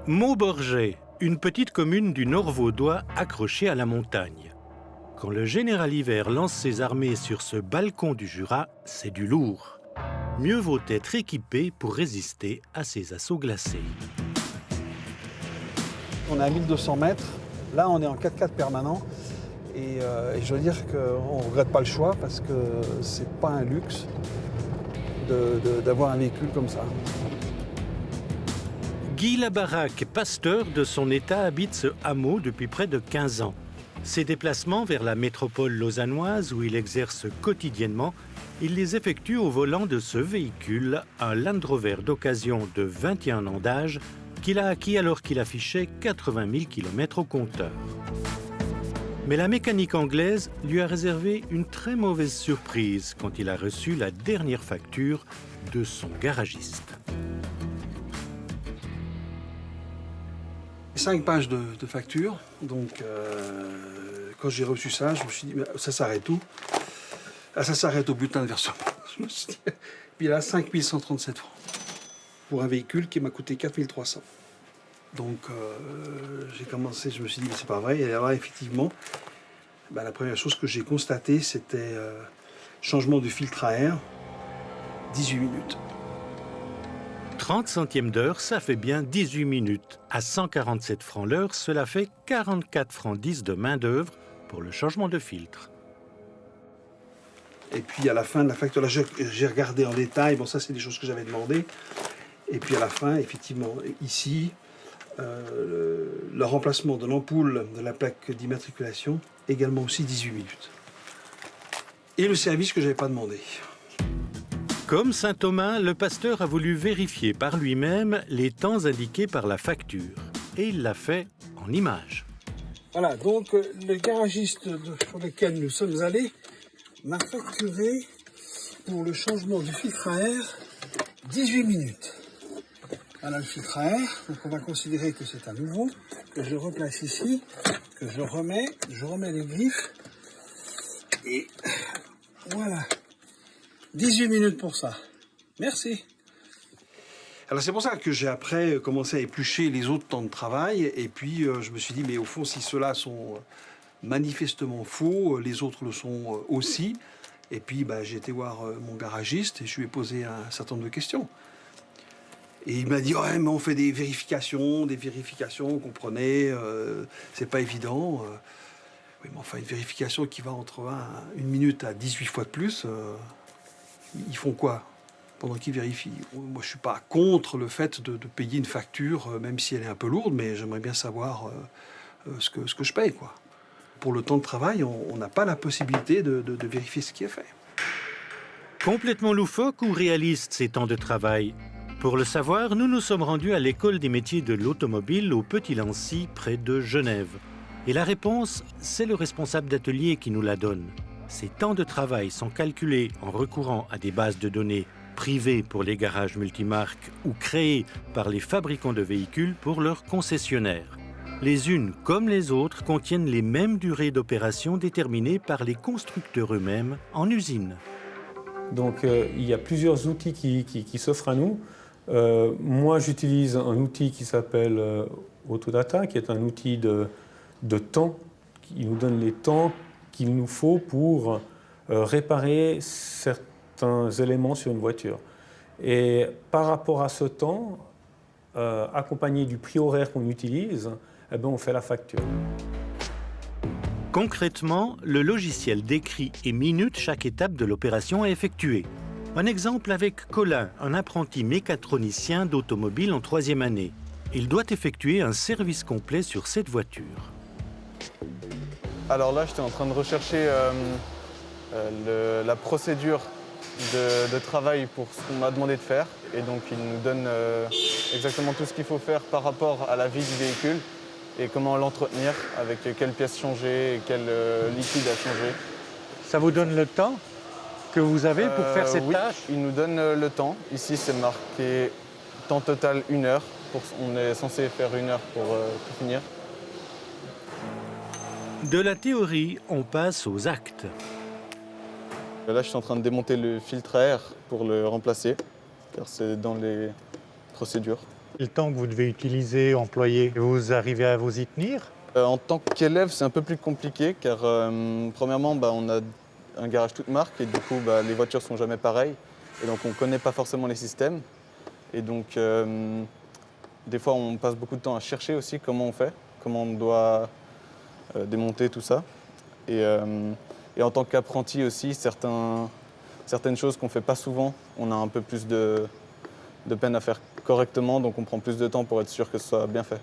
Mauborget, une petite commune du Nord vaudois accrochée à la montagne. Quand le général Hiver lance ses armées sur ce balcon du Jura, c'est du lourd. Mieux vaut être équipé pour résister à ces assauts glacés. On est à 1200 mètres, là on est en 4x4 permanent et je dois dire qu'on ne regrette pas le choix parce que c'est pas un luxe d'avoir un véhicule comme ça. Guy Labaraque, pasteur de son état, habite ce hameau depuis près de 15 ans. Ses déplacements vers la métropole lausannoise où il exerce quotidiennement, il les effectue au volant de ce véhicule, un Land Rover d'occasion de 21 ans d'âge, qu'il a acquis alors qu'il affichait 80 000 km au compteur. Mais la mécanique anglaise lui a réservé une très mauvaise surprise quand il a reçu la dernière facture de son garagiste. 5 pages de facture, donc quand j'ai reçu ça, je me suis dit, ça s'arrête où? Ah, ça s'arrête au bulletin de versement. Je me suis dit, puis là, 5 137 francs pour un véhicule qui m'a coûté 4 300. Donc j'ai commencé, je me suis dit, mais c'est pas vrai. Et alors là, effectivement, la première chose que j'ai constatée, c'était changement de filtre à air, 18 minutes. 30 centièmes d'heure, ça fait bien 18 minutes. À 147 francs l'heure, cela fait 44 francs 10 de main-d'œuvre pour le changement de filtre. Et puis à la fin de la facture, là, j'ai regardé en détail, bon ça c'est des choses que j'avais demandées. Et puis à la fin, effectivement, ici, le remplacement de l'ampoule de la plaque d'immatriculation, également aussi 18 minutes. Et le service que je n'avais pas demandé. Comme saint Thomas, le pasteur a voulu vérifier par lui-même les temps indiqués par la facture. Et il l'a fait en images. Voilà, donc le garagiste pour lequel nous sommes allés m'a facturé pour le changement du filtre à air 18 minutes. Voilà le filtre à air, donc on va considérer que c'est un nouveau, que je replace ici, que je remets les griffes, et voilà, 18 minutes pour ça. Merci. Alors c'est pour ça que j'ai après commencé à éplucher les autres temps de travail, et puis je me suis dit, mais au fond, si ceux-là sont manifestement faux, les autres le sont aussi. Et puis j'ai été voir mon garagiste et je lui ai posé un certain nombre de questions. Et il m'a dit, ouais, mais on fait des vérifications, vous comprenez, c'est pas évident. Oui, mais enfin, une vérification qui va entre une minute à 18 fois de plus, ils font quoi pendant qu'ils vérifient? Moi, je suis pas contre le fait de payer une facture, même si elle est un peu lourde, mais j'aimerais bien savoir ce que je paye, quoi. Pour le temps de travail, on n'a pas la possibilité de vérifier ce qui est fait. Complètement loufoque ou réaliste ces temps de travail? Pour le savoir, nous nous sommes rendus à l'école des métiers de l'automobile au Petit-Lancy, près de Genève. Et la réponse, c'est le responsable d'atelier qui nous la donne. Ces temps de travail sont calculés en recourant à des bases de données privées pour les garages multimarques ou créées par les fabricants de véhicules pour leurs concessionnaires. Les unes comme les autres contiennent les mêmes durées d'opération déterminées par les constructeurs eux-mêmes en usine. Donc il y a plusieurs outils qui s'offrent à nous. Moi j'utilise un outil qui s'appelle Autodata, qui est un outil de temps, qui nous donne les temps qu'il nous faut pour réparer certains éléments sur une voiture. Et par rapport à ce temps, accompagné du prix horaire qu'on utilise, eh bien, on fait la facture. Concrètement, le logiciel décrit et minute chaque étape de l'opération à effectuer. Un exemple avec Colin, un apprenti mécatronicien d'automobile en 3e année. Il doit effectuer un service complet sur cette voiture. Alors là, j'étais en train de rechercher la procédure de travail pour ce qu'on m'a demandé de faire. Et donc, il nous donne exactement tout ce qu'il faut faire par rapport à la vie du véhicule et comment l'entretenir, avec quelles pièces changer et quel liquide à changer. Ça vous donne le temps que vous avez pour faire cette tâche? Il nous donne le temps. Ici, c'est marqué temps total 1 heure. On est censé faire 1 heure pour tout finir. De la théorie, on passe aux actes. Là, je suis en train de démonter le filtre à air pour le remplacer, car c'est dans les procédures. Le temps que vous devez utiliser, employer, vous arrivez à vous y tenir? En tant qu'élève, c'est un peu plus compliqué car premièrement, on a un garage toute marque et du coup, les voitures sont jamais pareilles. Et donc, on ne connaît pas forcément les systèmes. Et donc, des fois, on passe beaucoup de temps à chercher aussi comment on fait, comment on doit démonter tout ça. Et en tant qu'apprenti aussi, certaines choses qu'on ne fait pas souvent, on a un peu plus de peine à faire correctement, donc on prend plus de temps pour être sûr que ce soit bien fait.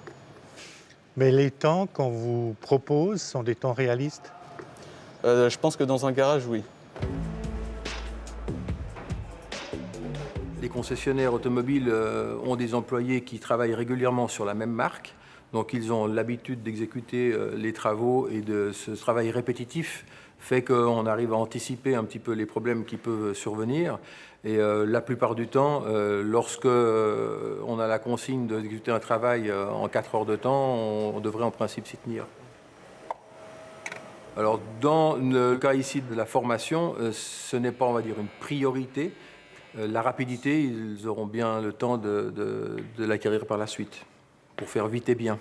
Mais les temps qu'on vous propose sont des temps réalistes? Je pense que dans un garage, oui. Les concessionnaires automobiles ont des employés qui travaillent régulièrement sur la même marque. Donc ils ont l'habitude d'exécuter les travaux et de ce travail répétitif fait qu'on arrive à anticiper un petit peu les problèmes qui peuvent survenir. Et la plupart du temps, lorsque on a la consigne d'exécuter un travail en 4 heures de temps, on devrait en principe s'y tenir. Alors dans le cas ici de la formation, ce n'est pas, on va dire, une priorité. La rapidité, ils auront bien le temps de l'acquérir par la suite, pour faire vite et bien.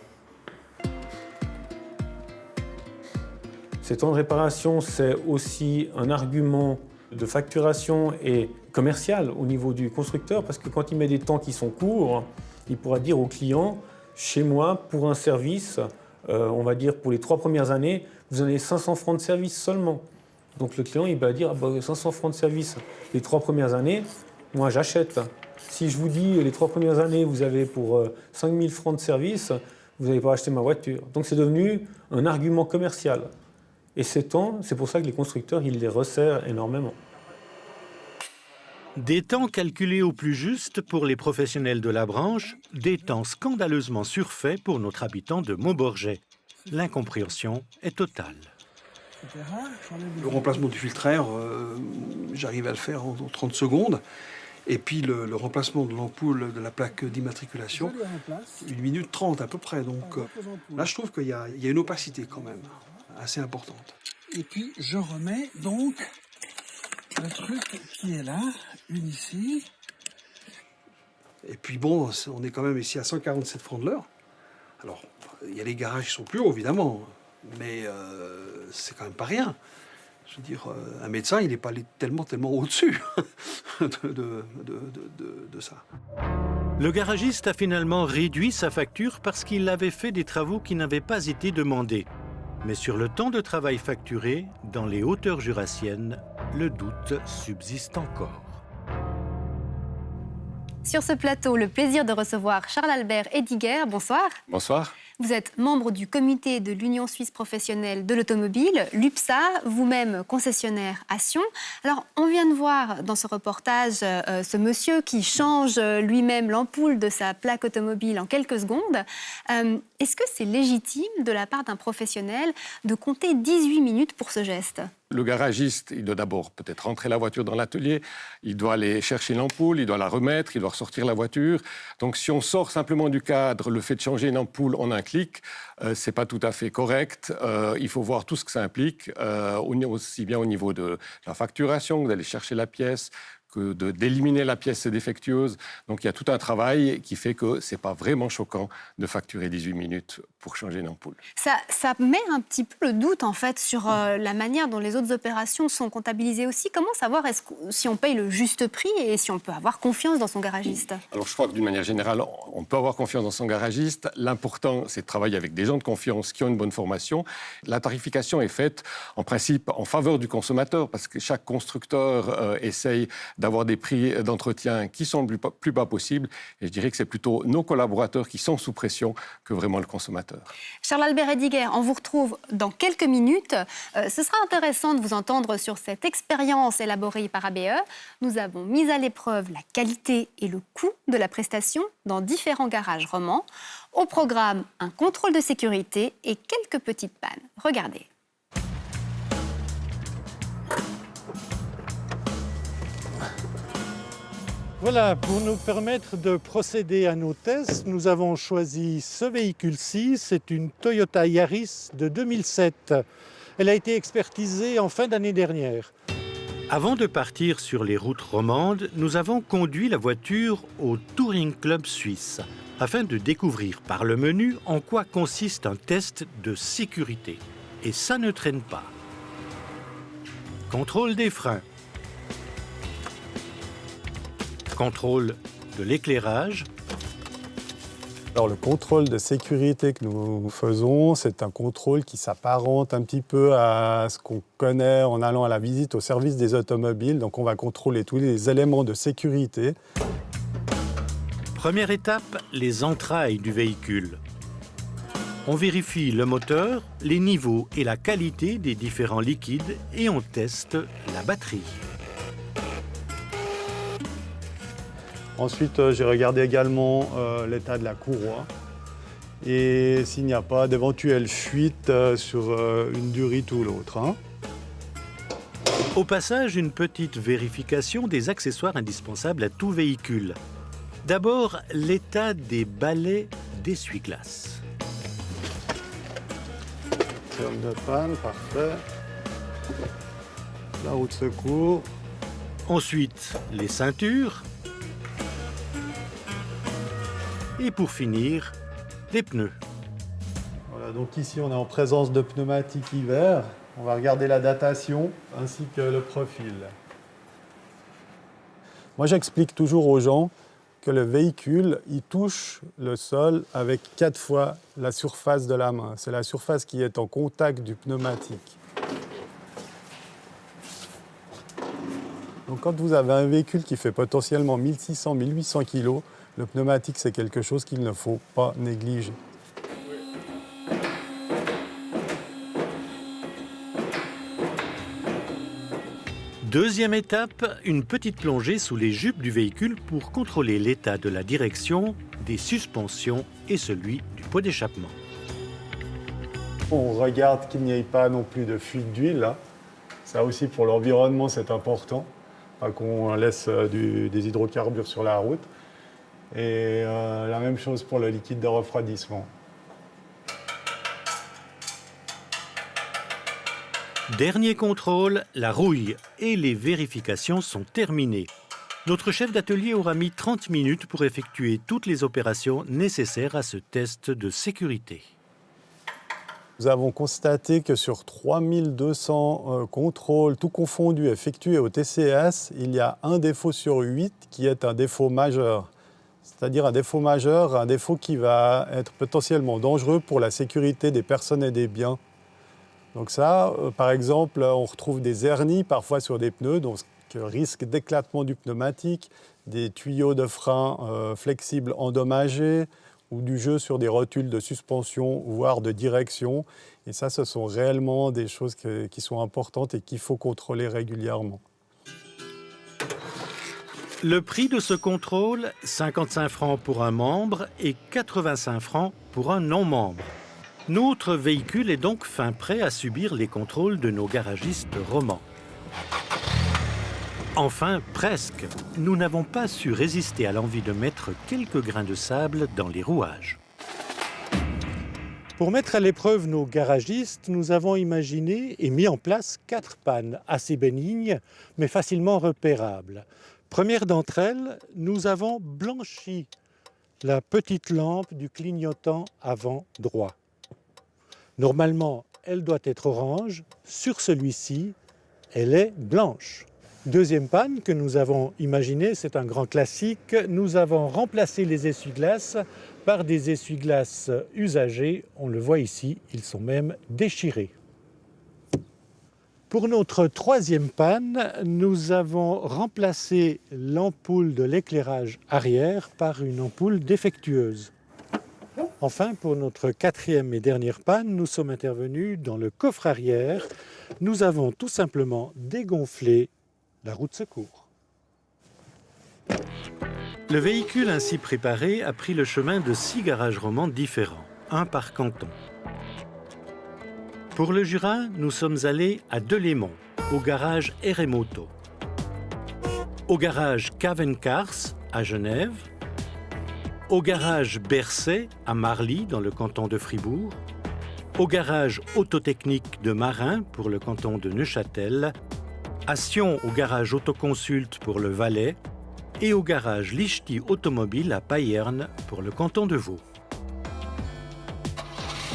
Ces temps de réparation, c'est aussi un argument de facturation et commercial au niveau du constructeur, parce que quand il met des temps qui sont courts, il pourra dire au client, chez moi, pour un service, on va dire pour les 3 premières années, vous en avez 500 francs de service seulement. Donc le client, il va dire, 500 francs de service les 3 premières années, moi j'achète. Si je vous dis, les 3 premières années, vous avez pour 5000 francs de service, vous n'allez pas acheter ma voiture. Donc c'est devenu un argument commercial. Et ces temps, c'est pour ça que les constructeurs, ils les resserrent énormément. Des temps calculés au plus juste pour les professionnels de la branche, des temps scandaleusement surfaits pour notre habitant de Montborget. L'incompréhension est totale. Le remplacement du filtre à air, j'arrive à le faire en 30 secondes. Et puis le remplacement de l'ampoule de la plaque d'immatriculation, 1 minute 30 à peu près. Donc là, je trouve qu'il y a une opacité quand même assez importante. Et puis je remets donc le truc qui est là, une ici. Et puis bon, on est quand même ici à 147 francs de l'heure. Alors, il y a les garages qui sont plus hauts, évidemment, mais c'est quand même pas rien. Je veux dire, un médecin, il n'est pas tellement au-dessus de ça. Le garagiste a finalement réduit sa facture parce qu'il avait fait des travaux qui n'avaient pas été demandés. Mais sur le temps de travail facturé, dans les hauteurs jurassiennes, le doute subsiste encore. Sur ce plateau, le plaisir de recevoir Charles-Albert Ediger. Bonsoir. Bonsoir. Vous êtes membre du comité de l'Union suisse professionnelle de l'automobile, l'UPSA, vous-même concessionnaire à Sion. Alors, on vient de voir dans ce reportage ce monsieur qui change lui-même l'ampoule de sa plaque automobile en quelques secondes. Est-ce que c'est légitime de la part d'un professionnel de compter 18 minutes pour ce geste ? Le garagiste, il doit d'abord peut-être rentrer la voiture dans l'atelier, il doit aller chercher l'ampoule, il doit la remettre, il doit ressortir la voiture. Donc si on sort simplement du cadre le fait de changer une ampoule en un clic, c'est pas tout à fait correct. Il faut voir tout ce que ça implique, aussi bien au niveau de la facturation, d'aller chercher la pièce, que d'éliminer la pièce défectueuse. Donc il y a tout un travail qui fait que c'est pas vraiment choquant de facturer 18 minutes pour changer une ampoule. Ça met un petit peu le doute en fait sur la manière dont les autres opérations sont comptabilisées aussi. Comment savoir si on paye le juste prix et si on peut avoir confiance dans son garagiste ? Alors je crois que d'une manière générale, on peut avoir confiance dans son garagiste. L'important, c'est de travailler avec des gens de confiance qui ont une bonne formation. La tarification est faite en principe en faveur du consommateur parce que chaque constructeur essaye d'avoir des prix d'entretien qui sont le plus bas possible. Et je dirais que c'est plutôt nos collaborateurs qui sont sous pression que vraiment le consommateur. Charles-Albert Ediger, on vous retrouve dans quelques minutes. Ce sera intéressant de vous entendre sur cette expérience élaborée par ABE. Nous avons mis à l'épreuve la qualité et le coût de la prestation dans différents garages romans. Au programme, un contrôle de sécurité et quelques petites pannes. Regardez. Voilà, pour nous permettre de procéder à nos tests, nous avons choisi ce véhicule-ci. C'est une Toyota Yaris de 2007. Elle a été expertisée en fin d'année dernière. Avant de partir sur les routes romandes, nous avons conduit la voiture au Touring Club suisse afin de découvrir par le menu en quoi consiste un test de sécurité. Et ça ne traîne pas. Contrôle des freins. Contrôle de l'éclairage. Alors le contrôle de sécurité que nous faisons, c'est un contrôle qui s'apparente un petit peu à ce qu'on connaît en allant à la visite au service des automobiles. Donc on va contrôler tous les éléments de sécurité. Première étape, les entrailles du véhicule. On vérifie le moteur, les niveaux et la qualité des différents liquides et on teste la batterie. Ensuite, j'ai regardé également l'état de la courroie et s'il n'y a pas d'éventuelle fuite sur une durite ou l'autre. Au passage, une petite vérification des accessoires indispensables à tout véhicule. D'abord, l'état des balais d'essuie-glace. Terme de panne, parfait. La roue de secours. Ensuite, les ceintures. Et pour finir, les pneus. Voilà, donc ici on est en présence de pneumatiques hiver. On va regarder la datation ainsi que le profil. Moi j'explique toujours aux gens que le véhicule, il touche le sol avec 4 fois la surface de la main. C'est la surface qui est en contact du pneumatique. Donc quand vous avez un véhicule qui fait potentiellement 1600-1800 kg, le pneumatique, c'est quelque chose qu'il ne faut pas négliger. Deuxième étape, une petite plongée sous les jupes du véhicule pour contrôler l'état de la direction, des suspensions et celui du pot d'échappement. On regarde qu'il n'y ait pas non plus de fuite d'huile. Ça aussi, pour l'environnement, c'est important. Pas qu'on laisse des hydrocarbures sur la route. Et la même chose pour le liquide de refroidissement. Dernier contrôle, la rouille et les vérifications sont terminées. Notre chef d'atelier aura mis 30 minutes pour effectuer toutes les opérations nécessaires à ce test de sécurité. Nous avons constaté que sur 3200 contrôles, tout confondus, effectués au TCS, il y a un défaut sur 8 qui est un défaut majeur. C'est-à-dire un défaut majeur, un défaut qui va être potentiellement dangereux pour la sécurité des personnes et des biens. Donc ça, par exemple, on retrouve des hernies parfois sur des pneus, donc risque d'éclatement du pneumatique, des tuyaux de frein flexibles endommagés ou du jeu sur des rotules de suspension, voire de direction. Et ça, ce sont réellement des choses qui sont importantes et qu'il faut contrôler régulièrement. Le prix de ce contrôle, 55 francs pour un membre et 85 francs pour un non-membre. Notre véhicule est donc fin prêt à subir les contrôles de nos garagistes romans. Enfin, presque. Nous n'avons pas su résister à l'envie de mettre quelques grains de sable dans les rouages. Pour mettre à l'épreuve nos garagistes, nous avons imaginé et mis en place 4 pannes assez bénignes, mais facilement repérables. Première d'entre elles, nous avons blanchi la petite lampe du clignotant avant droit. Normalement, elle doit être orange. Sur celui-ci, elle est blanche. Deuxième panne que nous avons imaginée, c'est un grand classique. Nous avons remplacé les essuie-glaces par des essuie-glaces usagés. On le voit ici, ils sont même déchirés. Pour notre troisième panne, nous avons remplacé l'ampoule de l'éclairage arrière par une ampoule défectueuse. Enfin, pour notre quatrième et dernière panne, nous sommes intervenus dans le coffre arrière. Nous avons tout simplement dégonflé la roue de secours. Le véhicule ainsi préparé a pris le chemin de 6 garages romans différents, un par canton. Pour le Jura, nous sommes allés à Delémont, au garage Eremoto, au garage Cavencars à Genève, au garage Bercé à Marly, dans le canton de Fribourg, au garage Autotechnique de Marin pour le canton de Neuchâtel, À Sion, au garage Autoconsulte pour le Valais et au garage Lichty Automobile à Payerne pour le canton de Vaud.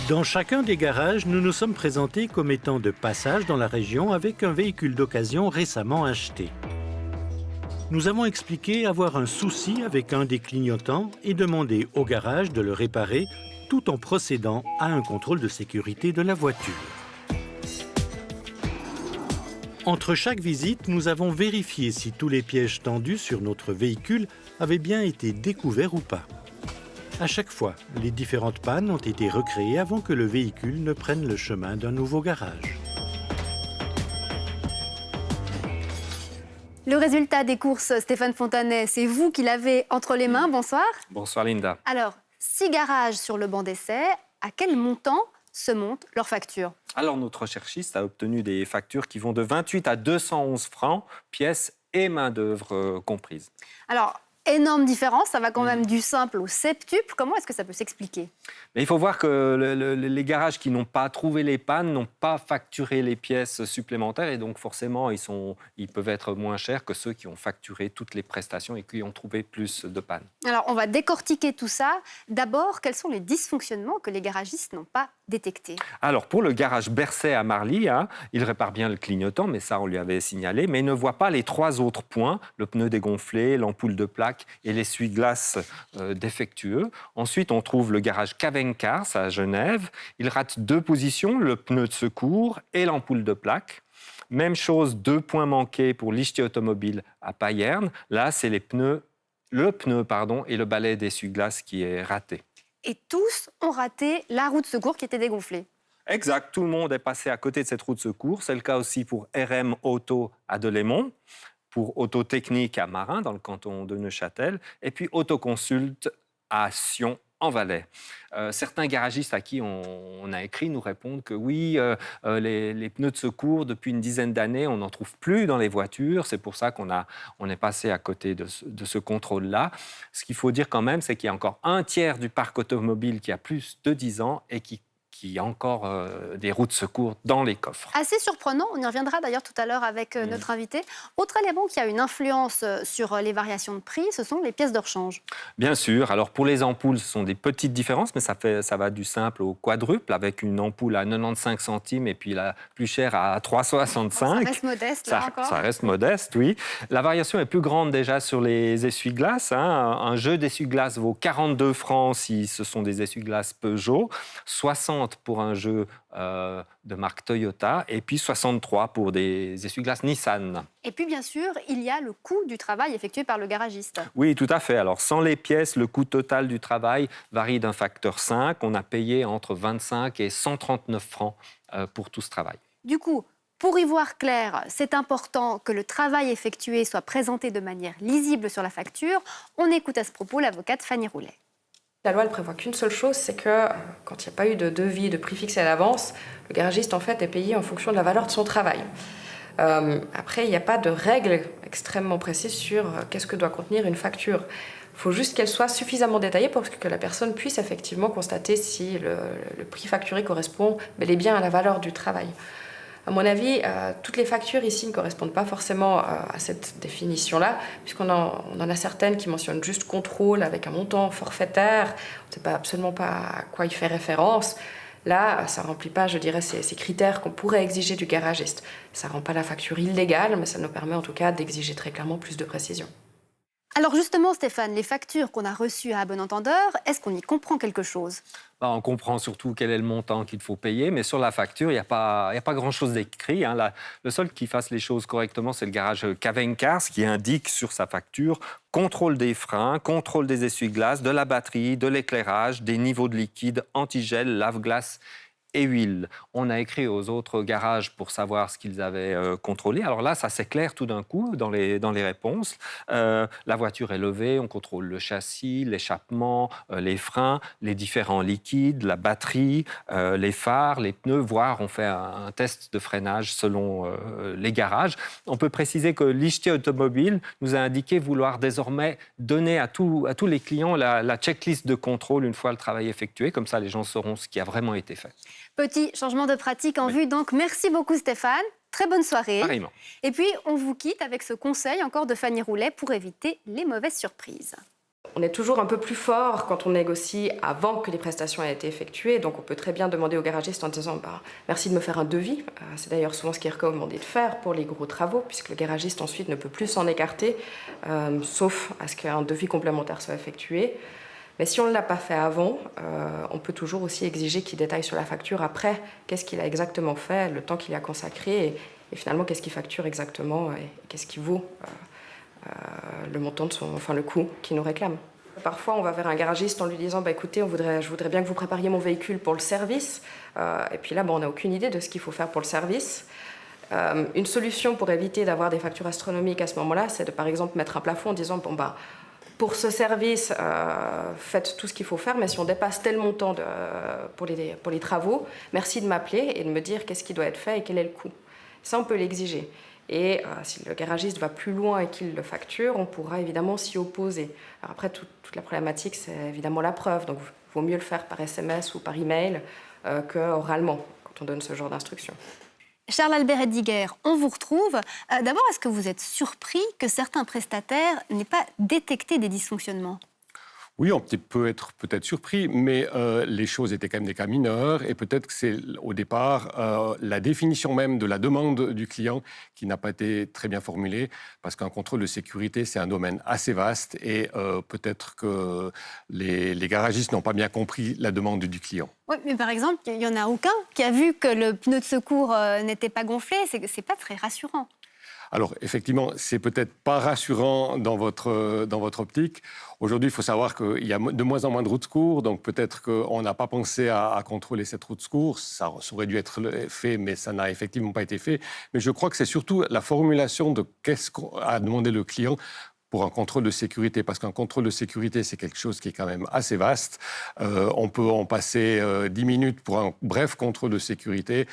Dans chacun des garages, nous nous sommes présentés comme étant de passage dans la région avec un véhicule d'occasion récemment acheté. Nous avons expliqué avoir un souci avec un des clignotants et demandé au garage de le réparer tout en procédant à un contrôle de sécurité de la voiture. Entre chaque visite, nous avons vérifié si tous les pièges tendus sur notre véhicule avaient bien été découverts ou pas. À chaque fois, les différentes pannes ont été recréées avant que le véhicule ne prenne le chemin d'un nouveau garage. Le résultat des courses, Stéphane Fontanet, c'est vous qui l'avez entre les mains. Bonsoir. Bonsoir Linda. Alors, 6 garages sur le banc d'essai. À quel montant se montent leurs factures? Alors notre recherchiste a obtenu des factures qui vont de 28 à 211 francs, pièces et main-d'œuvre comprises. Alors, énorme différence, ça va quand même du simple au septuple. Comment est-ce que ça peut s'expliquer? Mais il faut voir que les garages qui n'ont pas trouvé les pannes n'ont pas facturé les pièces supplémentaires et donc forcément ils peuvent être moins chers que ceux qui ont facturé toutes les prestations et qui ont trouvé plus de pannes. Alors, on va décortiquer tout ça. D'abord, quels sont les dysfonctionnements que les garagistes n'ont pas détectés? Alors, pour le garage Berset à Marly, il répare bien le clignotant, mais ça, on lui avait signalé, mais il ne voit pas les 3 autres points, le pneu dégonflé, l'ampoule de plaque et l'essuie-glace défectueux. Ensuite, on trouve le garage Cavencars à Genève. Il rate 2 positions, le pneu de secours et l'ampoule de plaque. Même chose, 2 points manqués pour Lichty Automobile à Payerne. Là, c'est le pneu et le balai d'essuie-glace qui est raté. Et tous ont raté la roue de secours qui était dégonflée. Exact, tout le monde est passé à côté de cette roue de secours. C'est le cas aussi pour RM Auto à Delémont, pour Autotechnique à Marin, dans le canton de Neuchâtel, et puis Autoconsulte à Sion, en Valais. Certains garagistes à qui on a écrit nous répondent que oui, les pneus de secours, depuis une dizaine d'années, on n'en trouve plus dans les voitures. C'est pour ça qu'on est passé à côté de ce contrôle-là. Ce qu'il faut dire quand même, c'est qu'il y a encore un tiers du parc automobile qui a plus de 10 ans et qui a encore des roues de secours dans les coffres. Assez surprenant, on y reviendra d'ailleurs tout à l'heure avec notre invité. Autre élément qui a une influence sur les variations de prix, ce sont les pièces de rechange. Bien sûr, alors pour les ampoules, ce sont des petites différences, mais ça va du simple au quadruple, avec une ampoule à 95 centimes et puis la plus chère à 3,65. Ça reste modeste, là encore. Ça reste modeste, oui. La variation est plus grande déjà sur les essuie-glaces. Un jeu d'essuie-glaces vaut 42 francs si ce sont des essuie-glaces Peugeot, 60 pour un jeu de marque Toyota et puis 63 pour des essuie-glaces Nissan. Et puis bien sûr, il y a le coût du travail effectué par le garagiste. Oui, tout à fait. Alors sans les pièces, le coût total du travail varie d'un facteur 5. On a payé entre 25 et 139 francs pour tout ce travail. Du coup, pour y voir clair, c'est important que le travail effectué soit présenté de manière lisible sur la facture. On écoute à ce propos l'avocate Fanny Roulet. La loi ne prévoit qu'une seule chose, c'est que quand il n'y a pas eu de devis, de prix fixé à l'avance, le garagiste en fait est payé en fonction de la valeur de son travail. Après, il n'y a pas de règle extrêmement précise sur qu'est-ce que doit contenir une facture. Il faut juste qu'elle soit suffisamment détaillée pour que la personne puisse effectivement constater si le prix facturé correspond bel et bien à la valeur du travail. À mon avis, toutes les factures ici ne correspondent pas forcément à cette définition-là, puisqu'on en a certaines qui mentionnent juste contrôle avec un montant forfaitaire. On ne sait absolument pas à quoi il fait référence. Là, ça ne remplit pas, je dirais, ces critères qu'on pourrait exiger du garagiste. Ça ne rend pas la facture illégale, mais ça nous permet en tout cas d'exiger très clairement plus de précision. Alors justement, Stéphane, les factures qu'on a reçues à bon entendeur, est-ce qu'on y comprend quelque chose ? On comprend surtout quel est le montant qu'il faut payer, mais sur la facture, il n'y a pas grand-chose d'écrit. Le seul qui fasse les choses correctement, c'est le garage Cavencars qui indique sur sa facture contrôle des freins, contrôle des essuie-glaces, de la batterie, de l'éclairage, des niveaux de liquide, antigel, lave-glace et huile. On a écrit aux autres garages pour savoir ce qu'ils avaient contrôlé. Alors là, ça s'éclaire tout d'un coup dans les réponses. La voiture est levée, on contrôle le châssis, l'échappement, les freins, les différents liquides, la batterie, les phares, les pneus, voire on fait un test de freinage selon les garages. On peut préciser que Lichty Automobile nous a indiqué vouloir désormais donner à tous les clients la checklist de contrôle une fois le travail effectué. Comme ça, les gens sauront ce qui a vraiment été fait. Petit changement de pratique en vue, donc merci beaucoup Stéphane. Très bonne soirée. Pareillement. Et puis, on vous quitte avec ce conseil encore de Fanny Roulet pour éviter les mauvaises surprises. On est toujours un peu plus fort quand on négocie avant que les prestations aient été effectuées. Donc on peut très bien demander au garagiste en disant merci de me faire un devis. C'est d'ailleurs souvent ce qui est recommandé de faire pour les gros travaux, puisque le garagiste ensuite ne peut plus s'en écarter, sauf à ce qu'un devis complémentaire soit effectué. Mais si on ne l'a pas fait avant, on peut toujours aussi exiger qu'il détaille sur la facture après qu'est-ce qu'il a exactement fait, le temps qu'il a consacré, et finalement qu'est-ce qu'il facture exactement et qu'est-ce qui vaut le montant de le coût qu'il nous réclame. Parfois, on va vers un garagiste en lui disant écoutez, je voudrais bien que vous prépariez mon véhicule pour le service. Et puis là, on n'a aucune idée de ce qu'il faut faire pour le service. Une solution pour éviter d'avoir des factures astronomiques à ce moment-là, c'est de par exemple mettre un plafond en disant pour ce service, faites tout ce qu'il faut faire, mais si on dépasse tel montant pour les travaux, merci de m'appeler et de me dire qu'est-ce qui doit être fait et quel est le coût. Ça, on peut l'exiger. Et si le garagiste va plus loin et qu'il le facture, on pourra évidemment s'y opposer. Alors après, toute la problématique, c'est évidemment la preuve. Donc, il vaut mieux le faire par SMS ou par email qu'oralement, quand on donne ce genre d'instructions. Charles-Albert Eddiger, on vous retrouve. D'abord, est-ce que vous êtes surpris que certains prestataires n'aient pas détecté des dysfonctionnements ? Oui, on peut être peut-être surpris, mais les choses étaient quand même des cas mineurs et peut-être que c'est au départ la définition même de la demande du client qui n'a pas été très bien formulée parce qu'un contrôle de sécurité, c'est un domaine assez vaste et peut-être que les garagistes n'ont pas bien compris la demande du client. Oui, mais par exemple, il n'y en a aucun qui a vu que le pneu de secours n'était pas gonflé. C'est pas très rassurant. Alors, effectivement, c'est peut-être pas rassurant dans votre optique. Aujourd'hui, il faut savoir qu'il y a de moins en moins de routes de secours, donc peut-être qu'on n'a pas pensé à contrôler cette route de secours. Ça aurait dû être fait, mais ça n'a effectivement pas été fait. Mais je crois que c'est surtout la formulation de qu'est-ce qu'a demandé le client pour un contrôle de sécurité, parce qu'un contrôle de sécurité, c'est quelque chose qui est quand même assez vaste. On peut en passer 10 minutes pour un bref contrôle de sécurité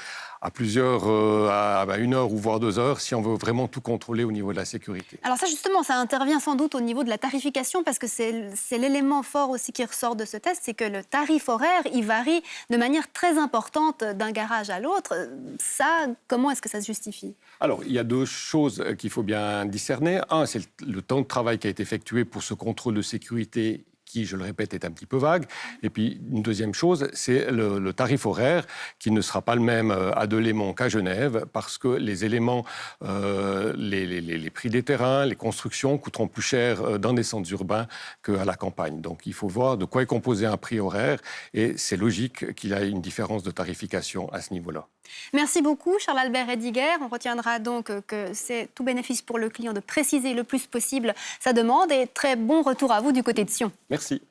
à plusieurs, à 1 heure ou voire 2 heures, si on veut vraiment tout contrôler au niveau de la sécurité. Alors ça, justement, ça intervient sans doute au niveau de la tarification, parce que c'est l'élément fort aussi qui ressort de ce test, c'est que le tarif horaire, il varie de manière très importante d'un garage à l'autre. Ça, comment est-ce que ça se justifie ? Alors, il y a 2 choses qu'il faut bien discerner. Un, c'est le temps de travail qui a été effectué pour ce contrôle de sécurité qui, je le répète, est un petit peu vague. Et puis, une deuxième chose, c'est le tarif horaire qui ne sera pas le même à Delémont qu'à Genève parce que les éléments, les prix des terrains, les constructions coûteront plus cher dans des centres urbains qu'à la campagne. Donc, il faut voir de quoi est composé un prix horaire et c'est logique qu'il y ait une différence de tarification à ce niveau-là. Merci beaucoup, Charles-Albert Eddiger. On retiendra donc que c'est tout bénéfice pour le client de préciser le plus possible sa demande et très bon retour à vous du côté de Sion. Merci.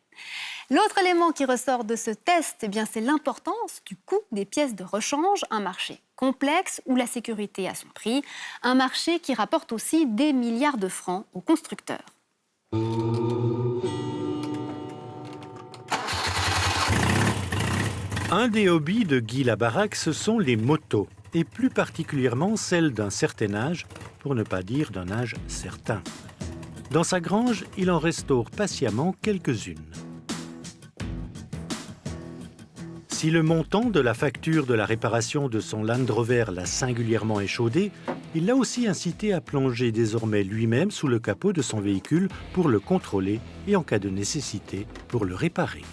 L'autre élément qui ressort de ce test, c'est l'importance du coût des pièces de rechange, un marché complexe où la sécurité a son prix, un marché qui rapporte aussi des milliards de francs aux constructeurs. Un des hobbies de Guy Labaraque, ce sont les motos, et plus particulièrement celles d'un certain âge, pour ne pas dire d'un âge certain. Dans sa grange, il en restaure patiemment quelques-unes. Si le montant de la facture de la réparation de son Land Rover l'a singulièrement échaudé, il l'a aussi incité à plonger désormais lui-même sous le capot de son véhicule pour le contrôler et en cas de nécessité pour le réparer.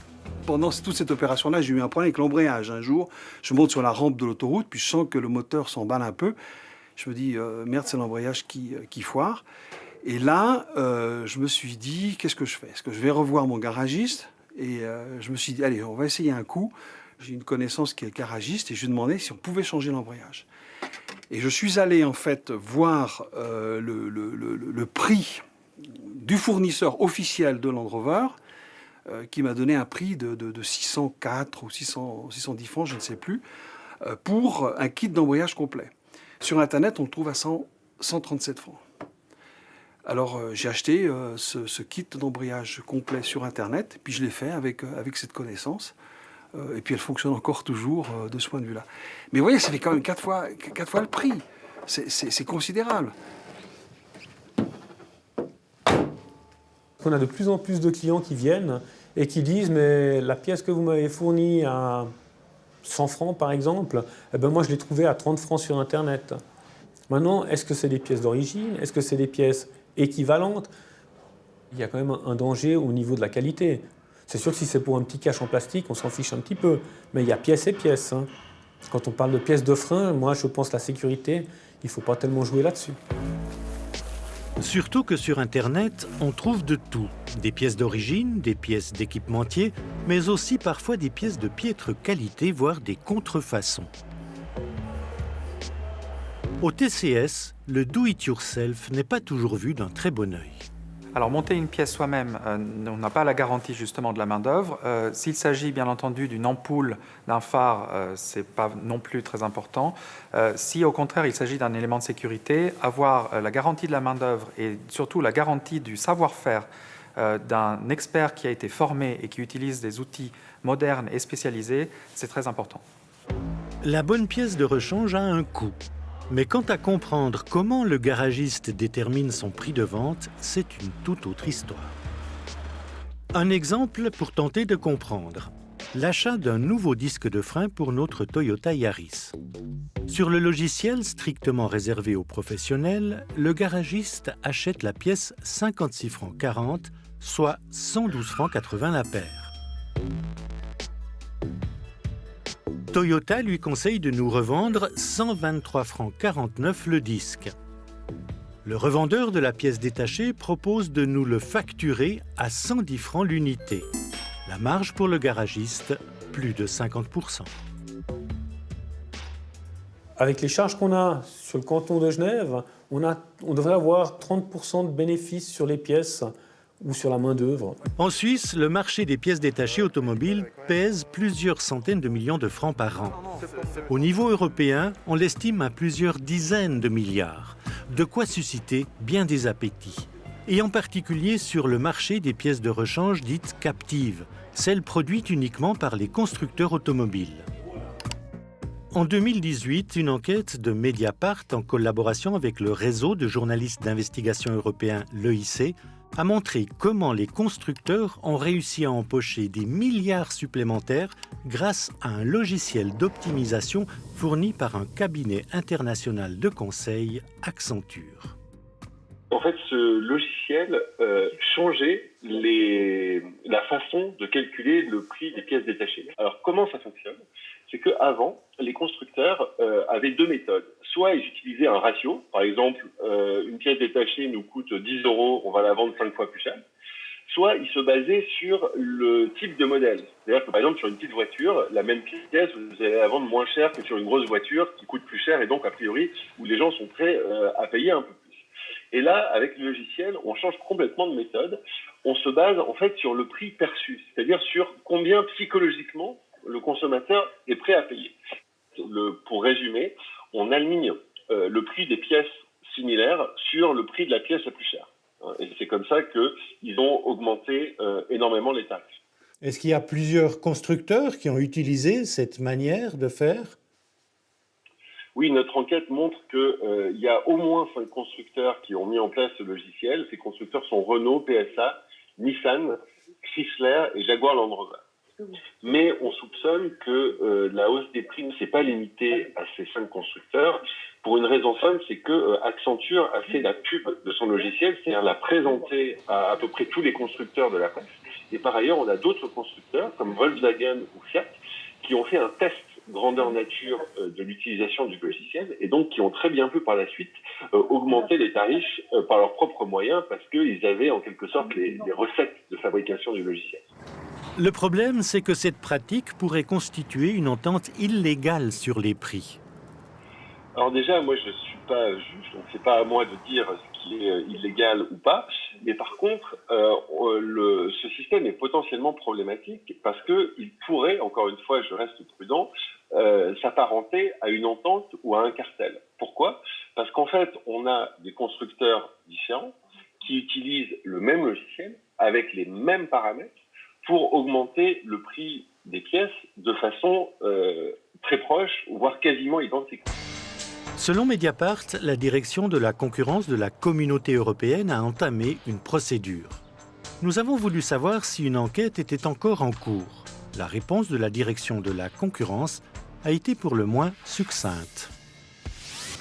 Pendant toute cette opération-là, j'ai eu un problème avec l'embrayage. Un jour, je monte sur la rampe de l'autoroute, puis je sens que le moteur s'emballe un peu. Je me dis, merde, c'est l'embrayage qui foire. Et là, je me suis dit, qu'est-ce que je fais ? Est-ce que je vais revoir mon garagiste ? Et je me suis dit, allez, on va essayer un coup. J'ai une connaissance qui est garagiste et je lui ai demandé si on pouvait changer l'embrayage. Et je suis allé en fait voir le prix du fournisseur officiel de Land Rover, qui m'a donné un prix de 604 ou 610 francs, je ne sais plus, pour un kit d'embrayage complet. Sur Internet, on le trouve à 137 francs. Alors j'ai acheté ce kit d'embrayage complet sur Internet, puis je l'ai fait avec cette connaissance. Et puis elle fonctionne encore toujours de ce point de vue-là. Mais vous voyez, ça fait quand même 4 fois le prix. C'est considérable. On a de plus en plus de clients qui viennent et qui disent « mais la pièce que vous m'avez fournie à 100 francs par exemple, eh ben moi je l'ai trouvée à 30 francs sur Internet ». Maintenant, est-ce que c'est des pièces d'origine? Est-ce que c'est des pièces équivalentes? Il y a quand même un danger au niveau de la qualité. C'est sûr que si c'est pour un petit cache en plastique, on s'en fiche un petit peu. Mais il y a pièces et pièces. Hein. Quand on parle de pièces de frein, moi je pense la sécurité, il ne faut pas tellement jouer là-dessus. Surtout que sur Internet, on trouve de tout. Des pièces d'origine, des pièces d'équipementier, mais aussi parfois des pièces de piètre qualité, voire des contrefaçons. Au TCS, le do-it-yourself n'est pas toujours vu d'un très bon œil. Alors monter une pièce soi-même, on n'a pas la garantie justement de la main-d'œuvre. S'il s'agit bien entendu d'une ampoule, d'un phare, ce n'est pas non plus très important. Si au contraire il s'agit d'un élément de sécurité, avoir la garantie de la main-d'œuvre et surtout la garantie du savoir-faire d'un expert qui a été formé et qui utilise des outils modernes et spécialisés, c'est très important. La bonne pièce de rechange a un coût. Mais quant à comprendre comment le garagiste détermine son prix de vente, c'est une toute autre histoire. Un exemple pour tenter de comprendre. L'achat d'un nouveau disque de frein pour notre Toyota Yaris. Sur le logiciel strictement réservé aux professionnels, le garagiste achète la pièce 56 francs 40, soit 112 francs 80 la paire. Toyota lui conseille de nous revendre 123 francs 49 le disque. Le revendeur de la pièce détachée propose de nous le facturer à 110 francs l'unité. La marge pour le garagiste, plus de 50%. Avec les charges qu'on a sur le canton de Genève, on devrait avoir 30% de bénéfices sur les pièces ou sur la main-d'œuvre. En Suisse, le marché des pièces détachées automobiles pèse plusieurs centaines de millions de francs par an. Au niveau européen, on l'estime à plusieurs dizaines de milliards, de quoi susciter bien des appétits. Et en particulier sur le marché des pièces de rechange dites captives, celles produites uniquement par les constructeurs automobiles. En 2018, une enquête de Mediapart en collaboration avec le réseau de journalistes d'investigation européen, l'EIC, a montré comment les constructeurs ont réussi à empocher des milliards supplémentaires grâce à un logiciel d'optimisation fourni par un cabinet international de conseil, Accenture. En fait, ce logiciel changeait la façon de calculer le prix des pièces détachées. Alors, comment ça fonctionne? C'est qu'avant, les constructeurs avaient deux méthodes. Soit ils utilisaient un ratio, par exemple, une pièce détachée nous coûte 10 €, on va la vendre 5 fois plus cher. Soit ils se basaient sur le type de modèle. C'est-à-dire que, par exemple, sur une petite voiture, la même pièce, vous allez la vendre moins cher que sur une grosse voiture qui coûte plus cher et donc, a priori, où les gens sont prêts à payer un peu plus. Et là, avec le logiciel, on change complètement de méthode. On se base, en fait, sur le prix perçu, c'est-à-dire sur combien, psychologiquement, le consommateur est prêt à payer. Pour résumer, on aligne le prix des pièces similaires sur le prix de la pièce la plus chère. Et c'est comme ça qu'ils ont augmenté énormément les tarifs. Est-ce qu'il y a plusieurs constructeurs qui ont utilisé cette manière de faire? Oui, notre enquête montre qu'il y a au moins 5 constructeurs qui ont mis en place ce logiciel. Ces constructeurs sont Renault, PSA, Nissan, Chrysler et Jaguar Land Rover. Mais on soupçonne que la hausse des prix ne s'est pas limitée à ces 5 constructeurs. Pour une raison simple, c'est que Accenture a fait la pub de son logiciel, c'est-à-dire l'a présenté à peu près tous les constructeurs de la presse. Et par ailleurs, on a d'autres constructeurs, comme Volkswagen ou Fiat, qui ont fait un test grandeur nature de l'utilisation du logiciel et donc qui ont très bien pu par la suite augmenter les tarifs par leurs propres moyens parce qu'ils avaient en quelque sorte les recettes de fabrication du logiciel. Le problème, c'est que cette pratique pourrait constituer une entente illégale sur les prix. Alors déjà, moi je ne suis pas juge, donc c'est pas à moi de dire ce qui est illégal ou pas, mais par contre, ce système est potentiellement problématique parce qu'il pourrait, encore une fois, je reste prudent, s'apparenter à une entente ou à un cartel. Pourquoi? Parce qu'en fait, on a des constructeurs différents qui utilisent le même logiciel avec les mêmes paramètres pour augmenter le prix des pièces de façon très proche, voire quasiment identique. Selon Mediapart, la direction de la concurrence de la Communauté européenne a entamé une procédure. Nous avons voulu savoir si une enquête était encore en cours. La réponse de la direction de la concurrence a été pour le moins succincte.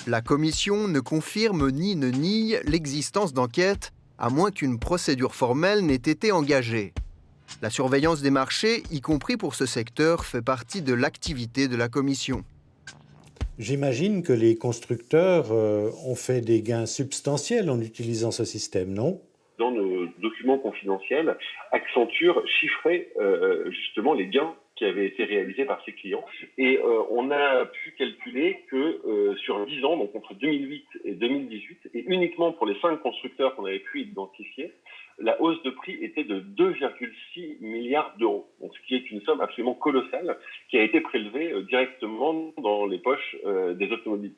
La commission ne confirme ni ne nie l'existence d'enquêtes, à moins qu'une procédure formelle n'ait été engagée. La surveillance des marchés, y compris pour ce secteur, fait partie de l'activité de la commission. J'imagine que les constructeurs ont fait des gains substantiels en utilisant ce système, non? Dans nos documents confidentiels, Accenture chiffrait justement les gains qui avaient été réalisés par ses clients. Et on a pu calculer que sur 10 ans, donc entre 2008 et 2018, et uniquement pour les 5 constructeurs qu'on avait pu identifier, la hausse de prix était de 2,6 milliards d'euros. Donc, ce qui est une somme absolument colossale qui a été prélevée directement dans les poches des automobilistes.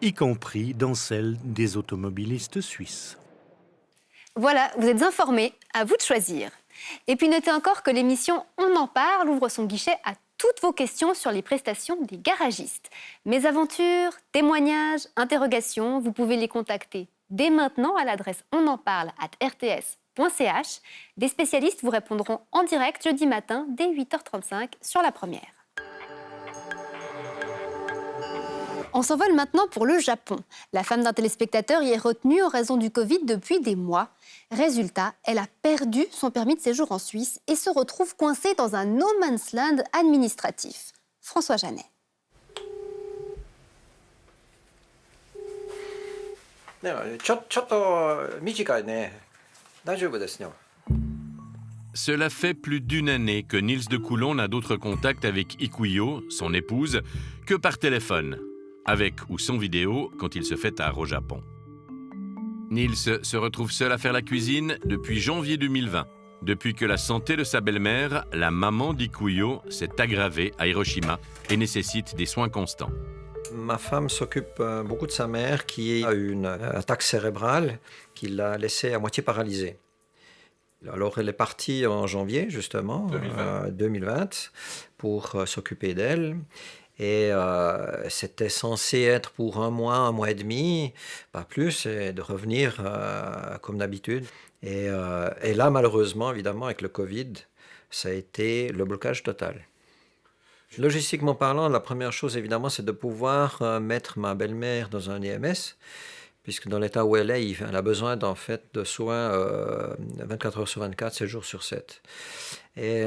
Y compris dans celles des automobilistes suisses. Voilà, vous êtes informés, à vous de choisir. Et puis notez encore que l'émission On en parle ouvre son guichet à toutes vos questions sur les prestations des garagistes. Mésaventures, témoignages, interrogations, vous pouvez les contacter dès maintenant à l'adresse onenparle@rts.ch. Des spécialistes vous répondront en direct jeudi matin dès 8h35 sur la première. On s'envole maintenant pour le Japon. La femme d'un téléspectateur y est retenue en raison du Covid depuis des mois. Résultat, elle a perdu son permis de séjour en Suisse et se retrouve coincée dans un no man's land administratif. François Janet. Cela fait plus d'une année que Nils de Coulon n'a d'autre contact avec Ikuyo, son épouse, que par téléphone, avec ou sans vidéo quand il se fait tard au Japon. Nils se retrouve seul à faire la cuisine depuis janvier 2020, depuis que la santé de sa belle-mère, la maman d'Ikuyo, s'est aggravée à Hiroshima et nécessite des soins constants. Ma femme s'occupe beaucoup de sa mère qui a eu une attaque cérébrale qui l'a laissée à moitié paralysée. Alors elle est partie en janvier justement, 2020 pour s'occuper d'elle. Et c'était censé être pour un mois et demi, pas plus, et de revenir comme d'habitude. Et là, malheureusement, évidemment, avec le Covid, ça a été le blocage total. Logistiquement parlant, la première chose, évidemment, c'est de pouvoir mettre ma belle-mère dans un EMS, puisque dans l'état où elle est, elle a besoin de soins 24 heures sur 24, 7 jours sur 7. Et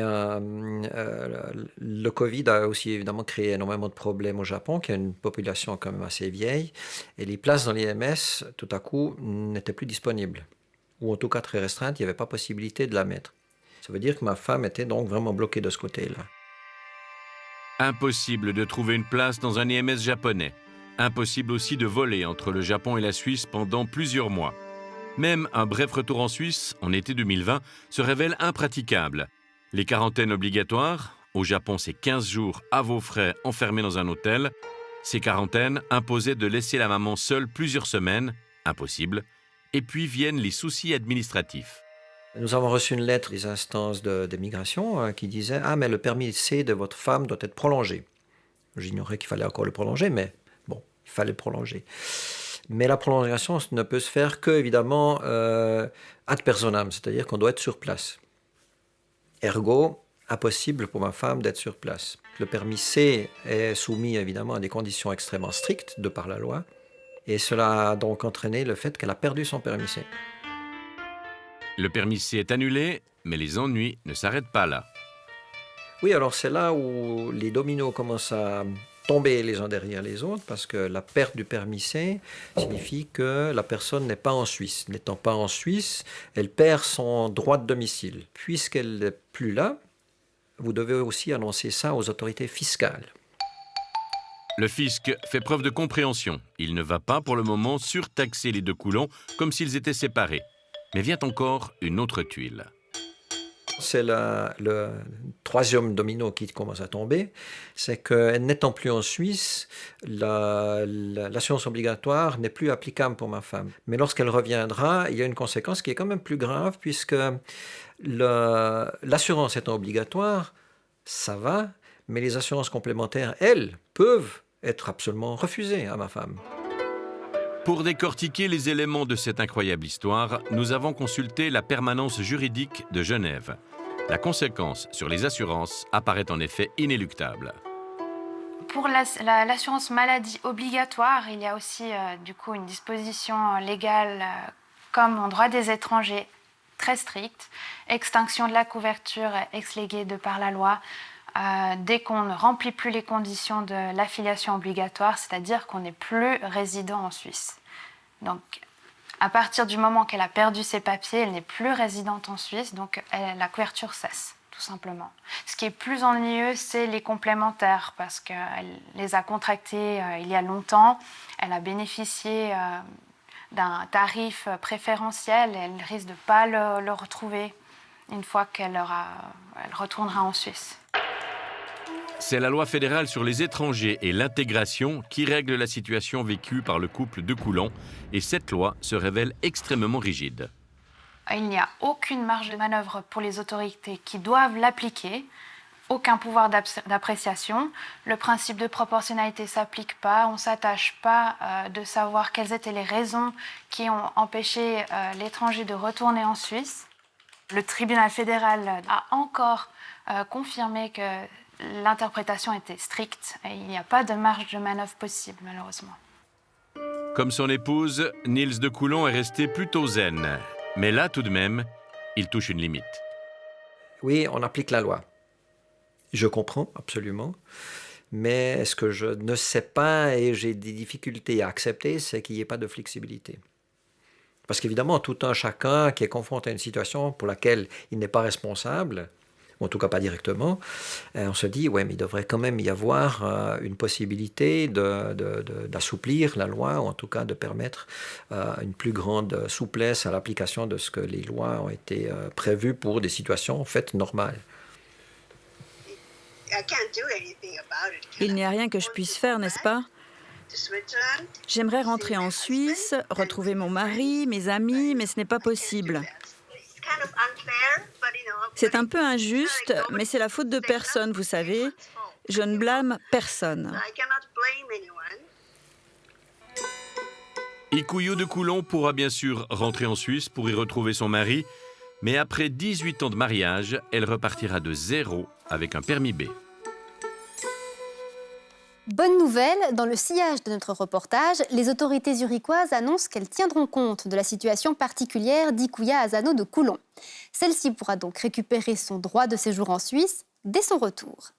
le Covid a aussi évidemment créé énormément de problèmes au Japon, qui a une population quand même assez vieille. Et les places dans l'IMS, tout à coup, n'étaient plus disponibles. Ou en tout cas très restreintes, il n'y avait pas possibilité de la mettre. Ça veut dire que ma femme était donc vraiment bloquée de ce côté-là. Impossible de trouver une place dans un IMS japonais. Impossible aussi de voler entre le Japon et la Suisse pendant plusieurs mois. Même un bref retour en Suisse, en été 2020, se révèle impraticable. Les quarantaines obligatoires, au Japon c'est 15 jours à vos frais enfermés dans un hôtel. Ces quarantaines imposaient de laisser la maman seule plusieurs semaines, impossible. Et puis viennent les soucis administratifs. Nous avons reçu une lettre des instances de migration qui disait « Ah, mais le permis C de votre femme doit être prolongé. » J'ignorais qu'il fallait encore le prolonger, mais bon, il fallait le prolonger. Mais la prolongation ne peut se faire que, évidemment, ad personam, c'est-à-dire qu'on doit être sur place. Ergo, impossible pour ma femme d'être sur place. Le permis C est soumis, évidemment, à des conditions extrêmement strictes de par la loi. Et cela a donc entraîné le fait qu'elle a perdu son permis C. Le permis C est annulé, mais les ennuis ne s'arrêtent pas là. Oui, alors c'est là où les dominos commencent à tomber les uns derrière les autres, parce que la perte du permis C signifie que la personne n'est pas en Suisse. N'étant pas en Suisse, elle perd son droit de domicile. Puisqu'elle n'est plus là, vous devez aussi annoncer ça aux autorités fiscales. Le fisc fait preuve de compréhension. Il ne va pas pour le moment surtaxer les deux Coulons comme s'ils étaient séparés. Mais vient encore une autre tuile. C'est le troisième domino qui commence à tomber, c'est que n'étant plus en Suisse, l'assurance obligatoire n'est plus applicable pour ma femme. Mais lorsqu'elle reviendra, il y a une conséquence qui est quand même plus grave, puisque l'assurance étant obligatoire, ça va, mais les assurances complémentaires, elles, peuvent être absolument refusées à ma femme. Pour décortiquer les éléments de cette incroyable histoire, nous avons consulté la permanence juridique de Genève. La conséquence sur les assurances apparaît en effet inéluctable. Pour l'assurance maladie obligatoire, il y a aussi du coup une disposition légale comme en droit des étrangers très stricte, extinction de la couverture ex-lege de par la loi dès qu'on ne remplit plus les conditions de l'affiliation obligatoire, c'est-à-dire qu'on n'est plus résident en Suisse. Donc, à partir du moment qu'elle a perdu ses papiers, elle n'est plus résidente en Suisse, donc la couverture cesse, tout simplement. Ce qui est plus ennuyeux, c'est les complémentaires, parce qu'elle les a contractés il y a longtemps, elle a bénéficié d'un tarif préférentiel, et elle risque de ne pas le retrouver une fois qu'elle retournera en Suisse. C'est la loi fédérale sur les étrangers et l'intégration qui règle la situation vécue par le couple de Coulon, et cette loi se révèle extrêmement rigide. Il n'y a aucune marge de manœuvre pour les autorités qui doivent l'appliquer, aucun pouvoir d'appréciation. Le principe de proportionnalité ne s'applique pas, on ne s'attache pas de savoir quelles étaient les raisons qui ont empêché l'étranger de retourner en Suisse. Le tribunal fédéral a encore confirmé que l'interprétation était stricte et il n'y a pas de marge de manœuvre possible, malheureusement. Comme son épouse, Niels de Coulon est resté plutôt zen. Mais là, tout de même, il touche une limite. Oui, on applique la loi. Je comprends, absolument. Mais ce que je ne sais pas et j'ai des difficultés à accepter, c'est qu'il n'y ait pas de flexibilité. Parce qu'évidemment, tout un chacun qui est confronté à une situation pour laquelle il n'est pas responsable, ou en tout cas pas directement, on se dit, ouais, mais il devrait quand même y avoir une possibilité d'assouplir la loi, ou en tout cas de permettre une plus grande souplesse à l'application de ce que les lois ont été prévues pour des situations faites normales. Il n'y a rien que je puisse faire, n'est-ce pas? J'aimerais rentrer en Suisse, retrouver mon mari, mes amis, mais ce n'est pas possible. C'est un peu injuste, mais c'est la faute de personne, vous savez. Je ne blâme personne. Ikuyo de Coulon pourra bien sûr rentrer en Suisse pour y retrouver son mari, mais après 18 ans de mariage, elle repartira de zéro avec un permis B. Bonne nouvelle, dans le sillage de notre reportage, les autorités zurichoises annoncent qu'elles tiendront compte de la situation particulière d'Ikuya Asano de Coulon. Celle-ci pourra donc récupérer son droit de séjour en Suisse dès son retour.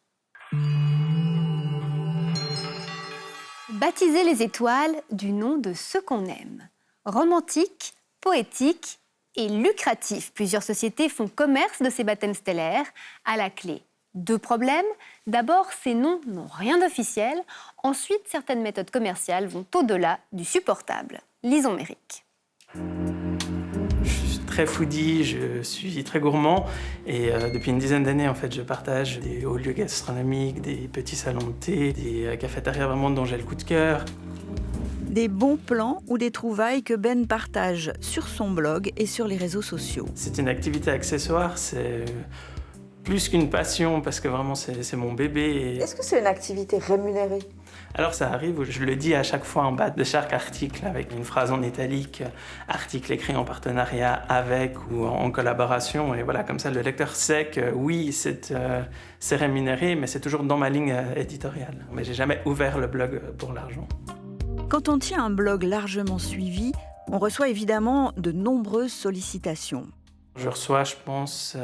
Baptiser les étoiles du nom de ceux qu'on aime. Romantique, poétique et lucratif, plusieurs sociétés font commerce de ces baptêmes stellaires. À la clé, 2 problèmes. D'abord, ces noms n'ont rien d'officiel. Ensuite, certaines méthodes commerciales vont au-delà du supportable. Lisons Méric. Je suis très foodie, je suis très gourmand et depuis une dizaine d'années, en fait, je partage des hauts lieux gastronomiques, des petits salons de thé, des cafétérias vraiment dont j'ai le coup de cœur. Des bons plans ou des trouvailles que Ben partage sur son blog et sur les réseaux sociaux. C'est une activité accessoire, c'est plus qu'une passion parce que vraiment c'est mon bébé. Est-ce que c'est une activité rémunérée? Alors ça arrive, je le dis à chaque fois en bas de chaque article avec une phrase en italique, article écrit en partenariat avec ou en collaboration. Et voilà, comme ça le lecteur sait que oui, c'est rémunéré, mais c'est toujours dans ma ligne éditoriale. Mais j'ai jamais ouvert le blog pour l'argent. Quand on tient un blog largement suivi, on reçoit évidemment de nombreuses sollicitations. Je reçois, je pense,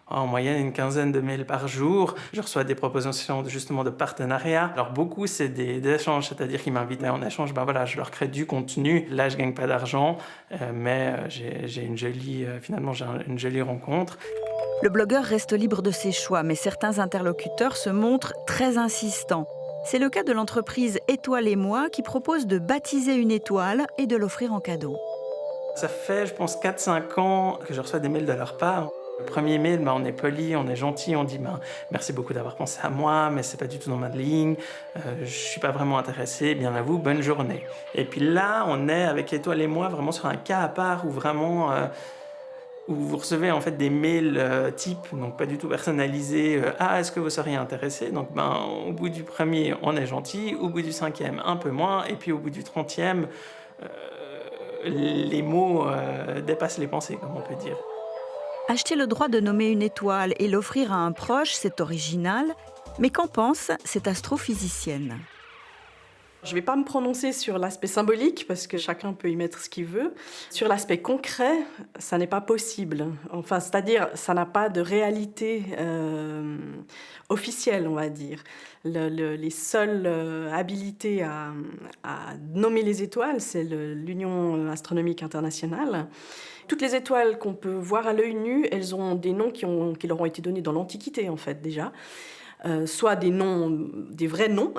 en moyenne une quinzaine de mails par jour. Je reçois des propositions justement de partenariat. Alors beaucoup, c'est des échanges, c'est-à-dire qu'ils m'invitent en échange. Ben voilà, je leur crée du contenu. Là, je gagne pas d'argent, mais j'ai une jolie rencontre. Le blogueur reste libre de ses choix, mais certains interlocuteurs se montrent très insistants. C'est le cas de l'entreprise Étoile et moi qui propose de baptiser une étoile et de l'offrir en cadeau. Ça fait, je pense, 4-5 ans que je reçois des mails de leur part. Le premier mail, on est poli, on est gentil, on dit merci beaucoup d'avoir pensé à moi, mais c'est pas du tout dans ma ligne, je suis pas vraiment intéressé, bien à vous, bonne journée. Et puis là, on est avec Étoile et moi vraiment sur un cas à part où vraiment où vous recevez en fait des mails types, donc pas du tout personnalisés. Est-ce que vous seriez intéressé? Donc au bout du premier, on est gentil, au bout du 5e, un peu moins, et puis au bout du 30e, les mots dépassent les pensées, comme on peut dire. Acheter le droit de nommer une étoile et l'offrir à un proche, c'est original, Mais qu'en pense cette astrophysicienne ? Je ne vais pas me prononcer sur l'aspect symbolique parce que chacun peut y mettre ce qu'il veut. Sur l'aspect concret, ça n'est pas possible. Enfin, c'est-à-dire, ça n'a pas de réalité officielle, on va dire. Les seules habilités à nommer les étoiles, c'est l'Union astronomique internationale. Toutes les étoiles qu'on peut voir à l'œil nu, elles ont des noms qui leur ont été donnés dans l'Antiquité, en fait, déjà. Soit des noms, des vrais noms,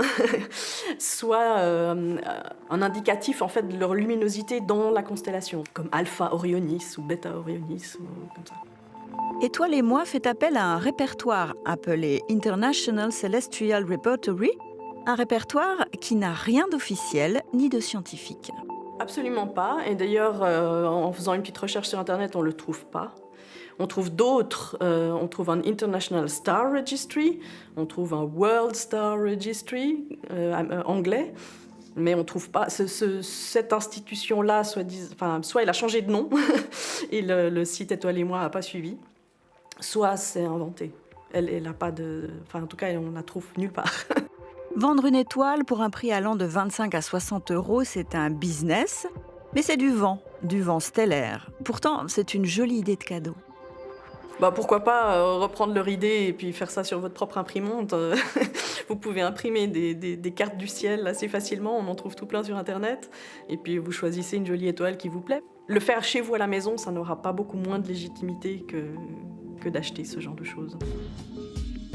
soit un indicatif en fait de leur luminosité dans la constellation, comme Alpha Orionis ou Beta Orionis, ou comme ça. Étoiles et moi fait appel à un répertoire appelé International Celestial Repertory, un répertoire qui n'a rien d'officiel ni de scientifique. Absolument pas, et d'ailleurs en faisant une petite recherche sur Internet, on ne le trouve pas. On trouve d'autres, on trouve un International Star Registry, on trouve un World Star Registry anglais, mais on ne trouve pas cette institution-là, soit elle a changé de nom et le site Étoiles et moi n'a pas suivi, soit c'est inventé. Elle n'a pas de, en tout cas, on la trouve nulle part. Vendre une étoile pour un prix allant de 25 à 60 €, c'est un business, mais c'est du vent stellaire. Pourtant, c'est une jolie idée de cadeau. Pourquoi pas reprendre leur idée et puis faire ça sur votre propre imprimante. Vous pouvez imprimer des cartes du ciel assez facilement, on en trouve tout plein sur Internet. Et puis vous choisissez une jolie étoile qui vous plaît. Le faire chez vous à la maison, ça n'aura pas beaucoup moins de légitimité que d'acheter ce genre de choses.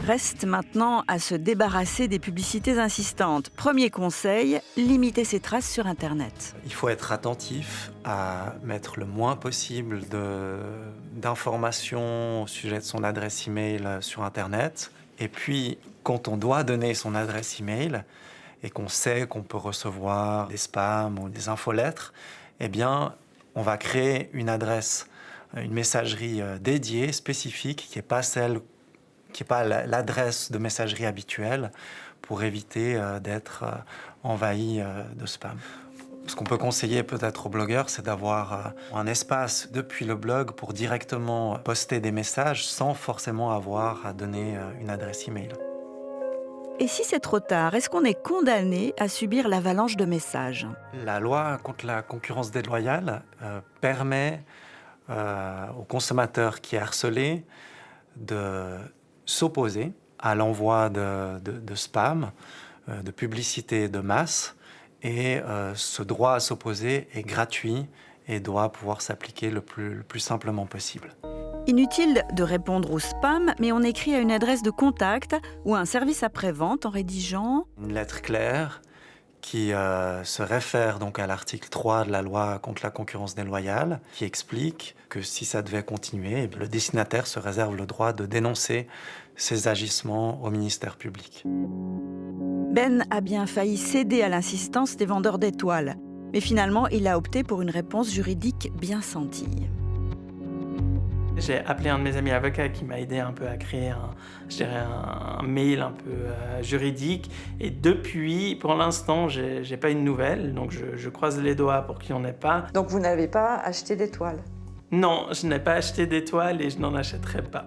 Reste maintenant à se débarrasser des publicités insistantes. Premier conseil, limiter ses traces sur Internet. Il faut être attentif à mettre le moins possible d'informations au sujet de son adresse email sur Internet. Et puis, quand on doit donner son adresse email et qu'on sait qu'on peut recevoir des spams ou des infolettres, eh bien, on va créer une adresse, une messagerie dédiée, spécifique, qui n'est pas l'adresse de messagerie habituelle pour éviter d'être envahi de spam. Ce qu'on peut conseiller peut-être aux blogueurs, c'est d'avoir un espace depuis le blog pour directement poster des messages sans forcément avoir à donner une adresse email. Et si c'est trop tard, est-ce qu'on est condamné à subir l'avalanche de messages ? La loi contre la concurrence déloyale permet au consommateur qui est harcelé de s'opposer à l'envoi de spam, de publicité de masse, et ce droit à s'opposer est gratuit et doit pouvoir s'appliquer le plus simplement possible. Inutile de répondre au spam, mais on écrit à une adresse de contact ou à un service après-vente en rédigeant une lettre claire qui se réfère donc à l'article 3 de la loi contre la concurrence déloyale, qui explique que si ça devait continuer, le destinataire se réserve le droit de dénoncer ces agissements au ministère public. Ben a bien failli céder à l'insistance des vendeurs d'étoiles, mais finalement, il a opté pour une réponse juridique bien sentie. J'ai appelé un de mes amis avocats qui m'a aidé un peu à créer un mail un peu juridique. Et depuis, pour l'instant, j'ai pas eu de nouvelles. Donc je croise les doigts pour qu'il n'y en ait pas. Donc vous n'avez pas acheté d'étoiles ? Non, je n'ai pas acheté d'étoiles et je n'en achèterai pas.